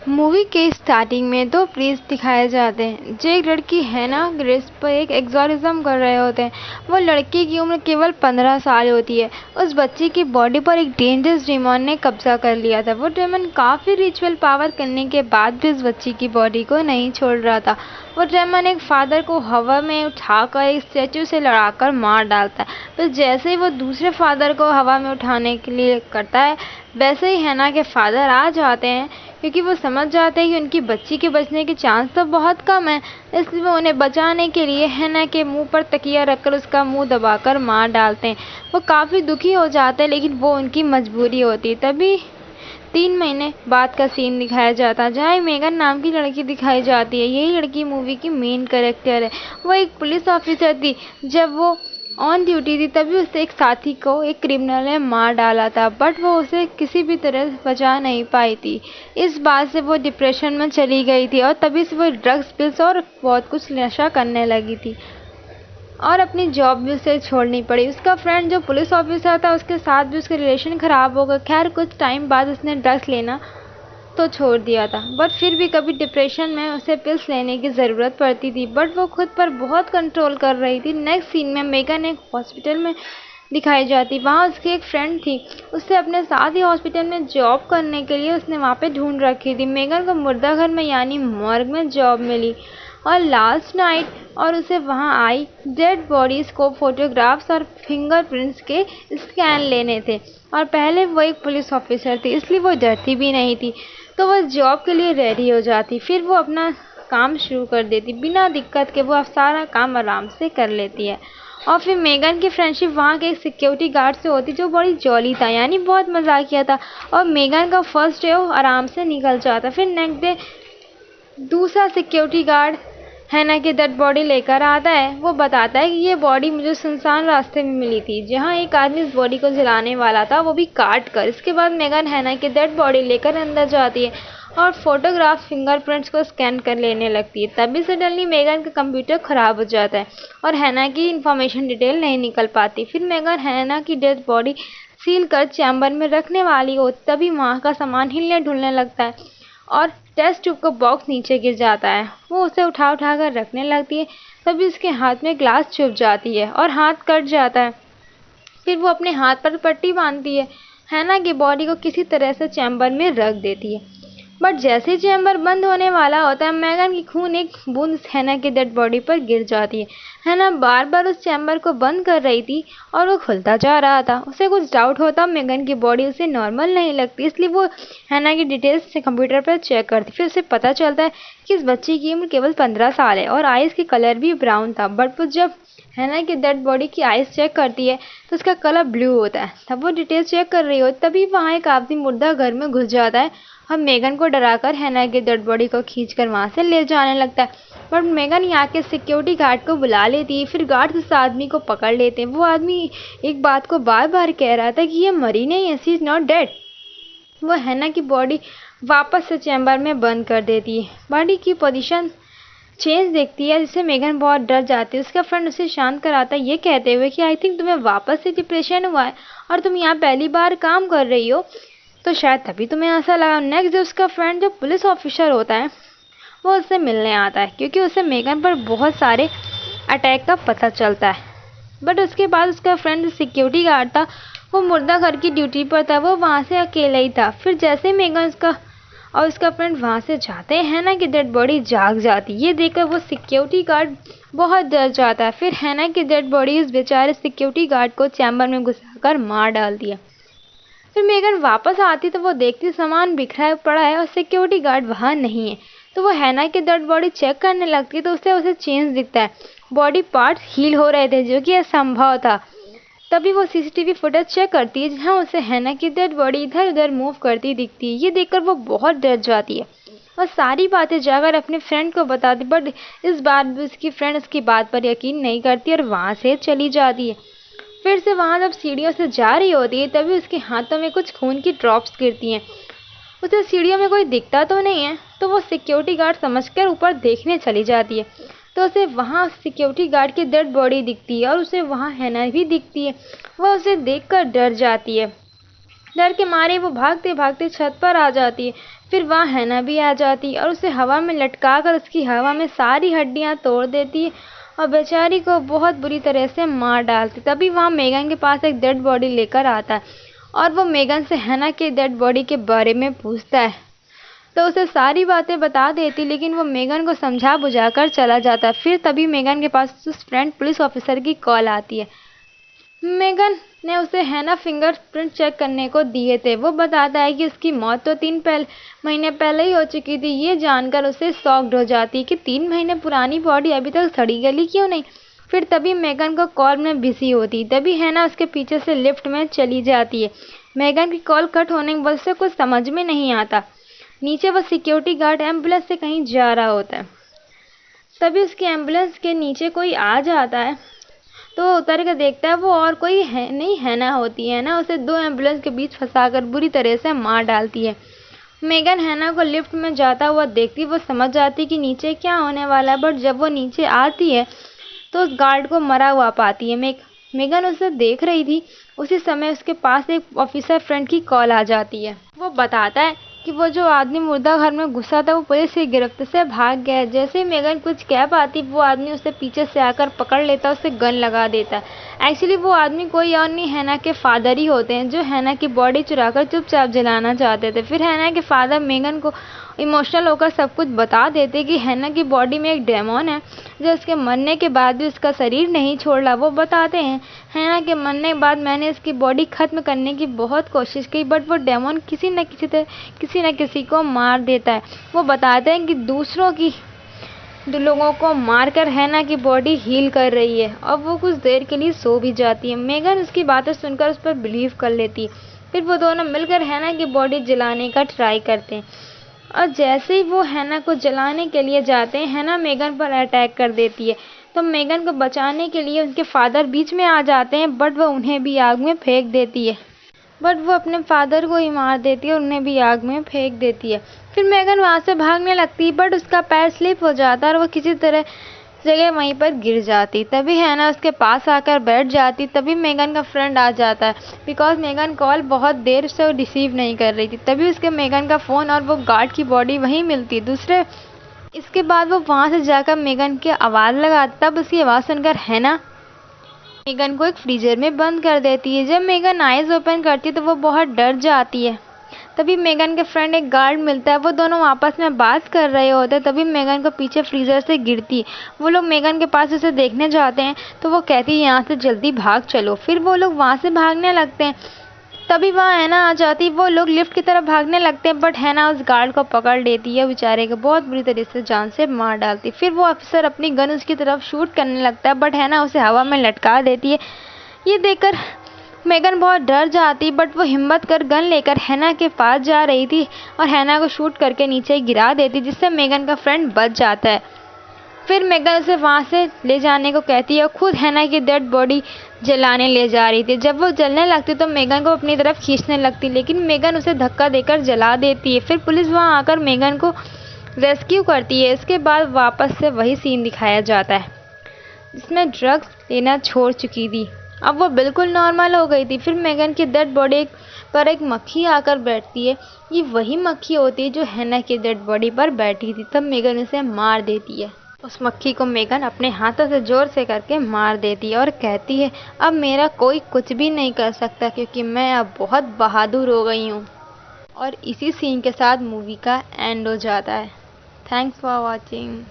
Movie के starting में दो प्रीस्ट दिखाए जाते हैं जो एक लड़की हैना ग्रेस पर एक एग्जॉर्सिज्म कर रहे होते हैं। वो लड़की की उम्र केवल 15 साल होती है। उस बच्ची की बॉडी पर एक डेंजरस डेमन ने कब्जा कर लिया था। वो डेमन काफ़ी रिचुअल पावर करने के बाद भी उस बच्ची की बॉडी को नहीं छोड़ रहा था। वो डेमन एक फादर को हवा में उठाकर एक स्टैचू से लड़ाकर मार डालता है। तो जैसे ही वो दूसरे फादर को हवा में उठाने के लिए करता है, वैसे ही हैना के फादर आ जाते हैं, क्योंकि वो समझ जाते हैं कि उनकी बच्ची के बचने के चांस तो बहुत कम है। इसलिए वो उन्हें बचाने के लिए हैना के मुंह पर तकिया रखकर उसका मुंह दबाकर मार डालते हैं। वो काफ़ी दुखी हो जाते हैं, लेकिन वो उनकी मजबूरी होती है। तभी 3 महीने बाद का सीन दिखाया जाता है, जहाँ मेगन नाम की लड़की दिखाई जाती है। यही लड़की मूवी की मेन कैरेक्टर है। वो एक पुलिस ऑफिसर थी। जब वो ऑन ड्यूटी थी तभी उससे एक साथी को एक क्रिमिनल ने मार डाला था, बट वो उसे किसी भी तरह बचा नहीं पाई थी। इस बात से वो डिप्रेशन में चली गई थी और तभी से वो ड्रग्स पिल्स और बहुत कुछ नशा करने लगी थी और अपनी जॉब भी उसे छोड़नी पड़ी। उसका फ्रेंड जो पुलिस ऑफिसर था, उसके साथ भी उसका रिलेशन ख़राब हो गया। खैर, कुछ टाइम बाद उसने ड्रग्स लेना तो छोड़ दिया था, बट फिर भी कभी डिप्रेशन में उसे पिल्स लेने की ज़रूरत पड़ती थी, बट वो खुद पर बहुत कंट्रोल कर रही थी। नेक्स्ट सीन में मेगन एक हॉस्पिटल में दिखाई जाती। वहाँ उसकी एक फ्रेंड थी, उससे अपने साथ ही हॉस्पिटल में जॉब करने के लिए उसने वहाँ पे ढूंढ रखी थी। मेगन को मुर्दाघर में यानी मॉर्ग में जॉब मिली और लास्ट नाइट और उसे वहाँ आई डेड बॉडीज़ को फोटोग्राफ्स और फिंगरप्रिंट्स के स्कैन लेने थे। और पहले वो एक पुलिस ऑफिसर थी, इसलिए वो डरती भी नहीं थी, तो वह जॉब के लिए रेडी हो जाती। फिर वो अपना काम शुरू कर देती बिना दिक्कत के। वो अब सारा काम आराम से कर लेती है। और फिर मेगन की फ्रेंडशिप वहाँ के एक सिक्योरिटी गार्ड से होती, जो बड़ी जॉली था, यानी बहुत मजाकिया था। और मेगन का फर्स्ट डे वो आराम से निकल जाता। फिर नेक्स्ट डे दूसरा सिक्योरिटी गार्ड हैना की डेड बॉडी लेकर आता है। वो बताता है कि ये बॉडी मुझे सुनसान रास्ते में मिली थी, जहाँ एक आदमी इस बॉडी को जलाने वाला था, वो भी काट कर। इसके बाद मेगन हैना की डेड बॉडी लेकर अंदर जाती है और फोटोग्राफ फिंगरप्रिंट्स को स्कैन कर लेने लगती है। तभी सडनली मेगन का कंप्यूटर ख़राब हो जाता है और हैना की इंफॉर्मेशन डिटेल नहीं निकल पाती। फिर मेगन हैना की डेड बॉडी सील कर चैम्बर में रखने वाली हो, तभी वहाँ का सामान हिलने ढुलने लगता है और टेस्ट ट्यूब का बॉक्स नीचे गिर जाता है। वो उसे उठा कर रखने लगती है, तभी उसके हाथ में ग्लास चुभ जाती है और हाथ कट जाता है। फिर वो अपने हाथ पर पट्टी बांधती है, हैना की बॉडी को किसी तरह से चैम्बर में रख देती है। बट जैसे ही चैम्बर बंद होने वाला होता है, मेगन की खून एक बूंद हैना की डेड बॉडी पर गिर जाती है। हैना बार बार उस चैम्बर को बंद कर रही थी और वो खुलता जा रहा था। उसे कुछ डाउट होता, मेगन की बॉडी उसे नॉर्मल नहीं लगती, इसलिए वो हैना की डिटेल्स से कंप्यूटर पर चेक करती। फिर उसे पता चलता है कि इस बच्ची की उम्र केवल 15 साल है और आइज़ की कलर भी ब्राउन था। बट वो जब हैना की डेड बॉडी की आइज़ चेक करती है तो उसका कलर ब्लू होता है। तब वो डिटेल्स चेक कर रही हो, तभी वहाँ एक आदमी मुर्दा घर में घुस जाता है और मेगन को डराकर हैना की डेड बॉडी को खींचकर वहाँ से ले जाने लगता है। बट मेगन यहाँ के सिक्योरिटी गार्ड को बुला लेती है। फिर गार्ड उस आदमी को पकड़ लेते हैं। वो आदमी एक बात को बार बार कह रहा था कि ये मरी नहीं है, शी इज़ नॉट डेड। वो हैना की बॉडी वापस से चैम्बर में बंद कर देती है। बॉडी की पोजीशन चेंज देखती है, जिससे मेगन बहुत डर जाती है। उसका फ्रेंड उसे शांत कराता है, ये कहते हुए कि आई थिंक तुम्हें वापस से डिप्रेशन हुआ है और तुम यहाँ पहली बार काम कर रही हो, तो शायद तभी तुम्हें ऐसा लगा। नेक्स्ट डे उसका फ्रेंड जो पुलिस ऑफिसर होता है, वो उससे मिलने आता है, क्योंकि उसे मेगन पर बहुत सारे अटैक का पता चलता है। बट उसके बाद उसका फ्रेंड सिक्योरिटी गार्ड था, वो मुर्दा घर की ड्यूटी पर था, वो वहाँ से अकेला ही था। फिर जैसे मेगन और उसका फ्रेंड वहाँ से जाते हैं, हैना की डेड बॉडी जाग जाती है। ये देखकर वो सिक्योरिटी गार्ड बहुत डर जाता है। फिर हैना की डेड बॉडी उस बेचारे सिक्योरिटी गार्ड को चैम्बर में घुसाकर मार डालती है। फिर मेगन वापस आती तो वो देखती सामान बिखरा पड़ा है और सिक्योरिटी गार्ड वहाँ नहीं है। तो वो हैना की डेड बॉडी चेक करने लगती है, तो उसे चेंज दिखता है। बॉडी पार्ट्स हील हो रहे थे, जो कि असंभव था। तभी वो सीसीटीवी फुटेज चेक करती है, जहाँ उसे हैना की डेड बॉडी इधर उधर मूव करती दिखती है। ये देखकर वो बहुत डर जाती है और सारी बातें जाकर अपने फ्रेंड को बताती, बट इस बार भी उसकी फ्रेंड उसकी बात पर यकीन नहीं करती और वहाँ से चली जाती है। फिर से वहाँ जब सीढ़ियों से जा रही होती है, तभी उसके हाथों में कुछ खून की ड्रॉप्स गिरती हैं। उसे सीढ़ियों में कोई दिखता तो नहीं है, तो वो सिक्योरिटी गार्ड समझकर ऊपर देखने चली जाती है। तो उसे वहाँ सिक्योरिटी गार्ड की डेड बॉडी दिखती है और उसे वहाँ हैना भी दिखती है। वह उसे देखकर डर जाती है। डर के मारे वो भागते भागते छत पर आ जाती है। फिर वहाँ हैना भी आ जाती और उसे हवा में लटका कर उसकी हवा में सारी हड्डियाँ तोड़ देती और बेचारी को बहुत बुरी तरह से मार डालती। तभी वहाँ मेगन के पास एक डेड बॉडी लेकर आता है और वो मेगन से हैना के डेड बॉडी के बारे में पूछता है, तो उसे सारी बातें बता देती, लेकिन वो मेगन को समझा बुझा कर चला जाता है। फिर तभी मेगन के पास उस फ्रेंड पुलिस ऑफिसर की कॉल आती है। मेगन ने उसे हैना फिंगरप्रिंट चेक करने को दिए थे। वो बताता है कि उसकी मौत तो 3 महीने पहले ही हो चुकी थी। ये जानकर उसे शॉक्ड हो जाती है कि 3 महीने पुरानी बॉडी अभी तक सड़ी गली क्यों नहीं। फिर तभी मेगन को कॉल में बिजी होती, तभी हैना उसके पीछे से लिफ्ट में चली जाती है। मेगन की कॉल कट होने की वजह से कुछ समझ में नहीं आता। नीचे वो सिक्योरिटी गार्ड एम्बुलेंस से कहीं जा रहा होता है। तभी उसके एम्बुलेंस के नीचे कोई आ जाता है, तो उतर कर देखता है वो और कोई है नहीं, हैना होती है ना। उसे 2 एम्बुलेंस के बीच फंसाकर बुरी तरह से मार डालती है। मेगन हैना को लिफ्ट में जाता हुआ देखती, वो समझ जाती कि नीचे क्या होने वाला है, बट जब वो नीचे आती है तो उस गार्ड को मरा हुआ पाती है। मेगन उसे देख रही थी। उसी समय उसके पास एक ऑफिसर फ्रेंड की कॉल आ जाती है। वो बताता है कि वो जो आदमी मुर्दा घर में घुसा था वो पुलिस की गिरफ्त से भाग गया है। जैसे ही मेगन कुछ कह पाती, वो आदमी उसे पीछे से आकर पकड़ लेता, उसे गन लगा देता है। एक्चुअली वो आदमी कोई और नहीं, हैना के फादर ही होते हैं, जो हैना की बॉडी चुराकर चुपचाप जलाना चाहते थे। फिर हैना के फादर मेगन को इमोशनल होकर सब कुछ बता देते कि हैना की बॉडी में एक डेमन है जो उसके मरने के बाद भी उसका शरीर नहीं छोड़ रहा। वो बताते हैं, हैना के मरने के बाद मैंने इसकी बॉडी खत्म करने की बहुत कोशिश की, बट वो डेमन किसी न किसी को मार देता है। वो बताते हैं कि दूसरों की लोगों को मारकर हैना की बॉडी हील कर रही है और वो कुछ देर के लिए सो भी जाती है। मेगन उसकी बातें सुनकर उस पर बिलीव कर लेती है। फिर वो दोनों मिलकर हैना की बॉडी जलाने का ट्राई करते हैं और जैसे ही वो हैना को जलाने के लिए जाते हैं, हैना मेगन पर अटैक कर देती है। तो मेगन को बचाने के लिए उनके फादर बीच में आ जाते हैं, बट वो उन्हें भी आग में फेंक देती है। बट वो अपने फादर को ही मार देती है और उन्हें भी आग में फेंक देती है। फिर मेगन वहाँ से भागने लगती है, बट उसका पैर स्लिप हो जाता है और वो किसी तरह जगह वहीं पर गिर जाती। तभी हैना उसके पास आकर बैठ जाती। तभी मेगन का फ्रेंड आ जाता है, बिकॉज मेगन कॉल बहुत देर से रिसीव नहीं कर रही थी। तभी उसके मेगन का फ़ोन और वो गार्ड की बॉडी वहीं मिलती। इसके बाद वो वहाँ से जाकर मेगन की आवाज़ लगाती। तब उसकी आवाज़ सुनकर हैना मेगन को एक फ्रीजर में बंद कर देती है। जब मेगन आइज़ ओपन करती है तो वो बहुत डर जाती है। तभी मेगन के फ्रेंड एक गार्ड मिलता है, वो दोनों आपस में बात कर रहे होते हैं। तभी मेगन को पीछे फ्रीजर से गिरती। वो लोग मेगन के पास उसे देखने जाते हैं, तो वो कहती है यहाँ से जल्दी भाग चलो। फिर वो लोग वहाँ से भागने लगते हैं। तभी वहाँ हैना आ जाती। वो लोग लिफ्ट की तरफ भागने लगते हैं, बट हैना उस गार्ड को पकड़ लेती है, बेचारे को बहुत बुरी तरह से जान से मार डालती। फिर वो ऑफिसर अपनी गन उसकी तरफ शूट करने लगता है, बट हैना उसे हवा में लटका देती है। ये देखकर मेगन बहुत डर जाती, बट वो हिम्मत कर गन लेकर हैना के पास जा रही थी और हैना को शूट करके नीचे गिरा देती, जिससे मेगन का फ्रेंड बच जाता है। फिर मेगन उसे वहाँ से ले जाने को कहती है और खुद हैना की डेड बॉडी जलाने ले जा रही थी। जब वो जलने लगती तो मेगन को अपनी तरफ खींचने लगती, लेकिन मेगन उसे धक्का देकर जला देती है। फिर पुलिस वहाँ आकर मेगन को रेस्क्यू करती है। इसके बाद वापस से वही सीन दिखाया जाता है जिसमें ड्रग्स लेना छोड़ चुकी थी। अब वो बिल्कुल नॉर्मल हो गई थी। फिर मेगन की डेड बॉडी पर एक मक्खी आकर बैठती है। ये वही मक्खी होती है जो हैना की डेड बॉडी पर बैठी थी। तब मेगन उसे मार देती है। उस मक्खी को मेगन अपने हाथों से जोर से करके मार देती है और कहती है, अब मेरा कोई कुछ भी नहीं कर सकता, क्योंकि मैं अब बहुत बहादुर हो गई हूँ। और इसी सीन के साथ मूवी का एंड हो जाता है। Thanks for watching.